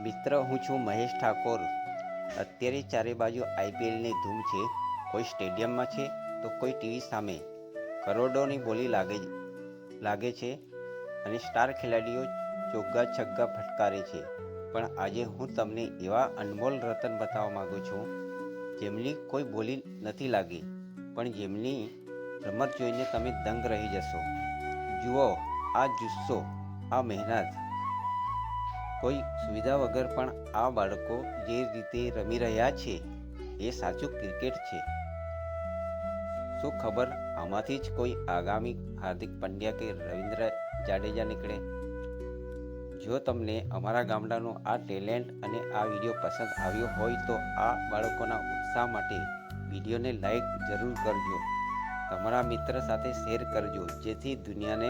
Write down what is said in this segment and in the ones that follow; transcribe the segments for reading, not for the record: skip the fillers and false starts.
મિત્ર, હું છું મહેશ ઠાકોર. અત્યારે ચારે બાજુ આઈપીએલની ધૂમ છે. કોઈ સ્ટેડિયમમાં છે તો કોઈ ટીવી સામે. કરોડોની બોલી લાગે છે અને સ્ટાર ખેલાડીઓ ચોગ્ગા છગ્ગા ફટકારે છે. પણ આજે હું તમને એવા અનમોલ રતન બતાવવા માગું છું જેમની કોઈ બોલી નથી લાગી, પણ જેમની રમત જોઈને તમે દંગ રહી જશો. જુઓ આ જુસ્સો, આ મહેનત. કોઈ સુવિધા વગર પણ આ બાળકો જે રીતે રમી રહ્યા છે એ સાચું ક્રિકેટ છે. શું ખબર આમાંથી જ કોઈ આગામી હાર્દિક પંડ્યા કે રવિન્દ્ર જાડેજા નીકળે? જો તમને અમારા ગામડાનું આ ટેલેન્ટ અને આ વિડીયો પસંદ આવ્યો હોય તો આ બાળકોના ઉત્સાહ માટે વિડીયોને લાઈક જરૂર કરજો. તમારા મિત્ર સાથે શેર કરજો, જેથી દુનિયાને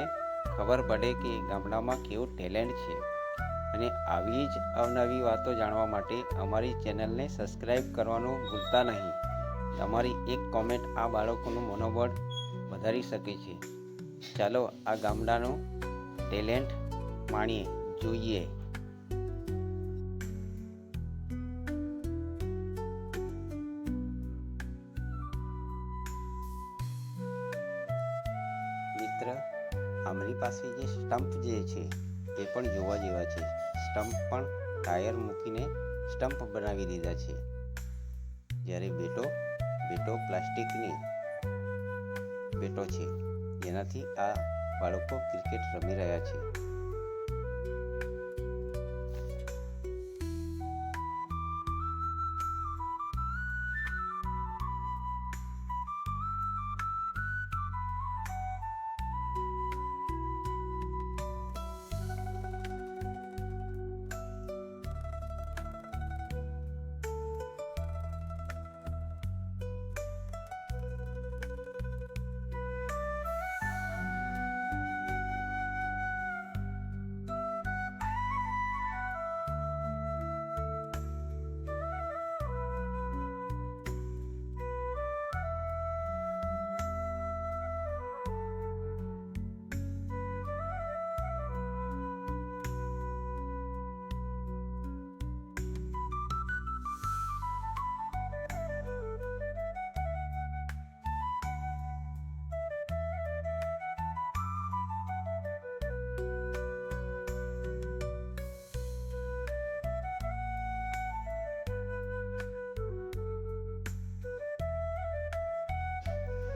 ખબર પડે કે ગામડામાં કેવું ટેલેન્ટ છે. અને આવી જ અવનવી વાતો જાણવા માટે અમારી ચેનલને સબસ્ક્રાઈબ કરવાનું ભૂલતા નહીં. તમારી એક કોમેન્ટ આ બાળકોનું મનોબળ વધારી શકે છે. ચાલો આ ગામડાનું ટેલેન્ટ માણીએ, જોઈએ. મિત્ર, અમારી પાસે જે સ્ટમ્પ જે છે એ પણ જોવા જેવા છે. સ્ટમ્પ પણ ટાયર મૂકીને સ્ટમ્પ બનાવી દીધા છે. જ્યારે બેટો પ્લાસ્ટિકની બેટો છે, જેનાથી આ બાળકો ક્રિકેટ રમી રહ્યા છે.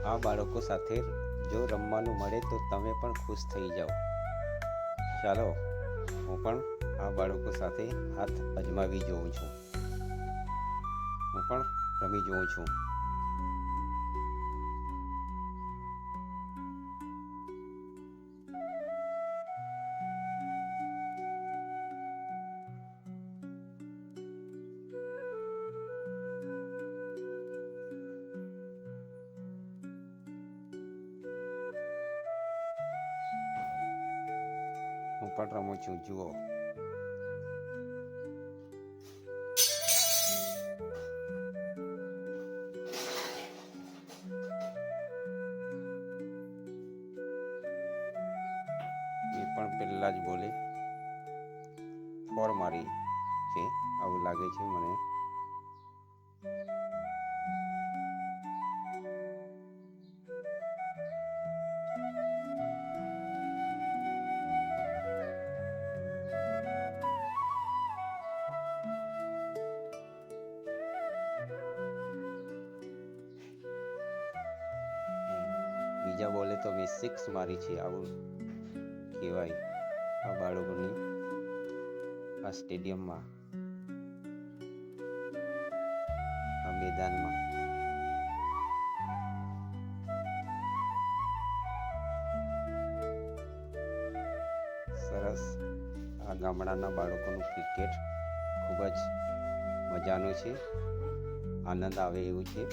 આ બાળકો સાથે જો રમવાનું મળે તો તમે પણ ખુશ થઈ જાઓ. ચાલો હું પણ આ બાળકો સાથે હાથ અજમાવી જોઉં છું. હું પણ રમી જોઉં છું. હું પણ રમું છું, જુઓ. એ પણ પહેલા જ બોલે 4 મારી છે, આવું લાગે છે મને. બીજા બોલે તો મેં 6 મારી છે, આવું કહેવાય આ બાળકોની આ સ્ટેડિયમમાં, આ મેદાનમાં. સરસ. આ ગામડાના બાળકોનું ક્રિકેટ ખૂબ જ મજાનું છે, આનંદ આવે એવું છે.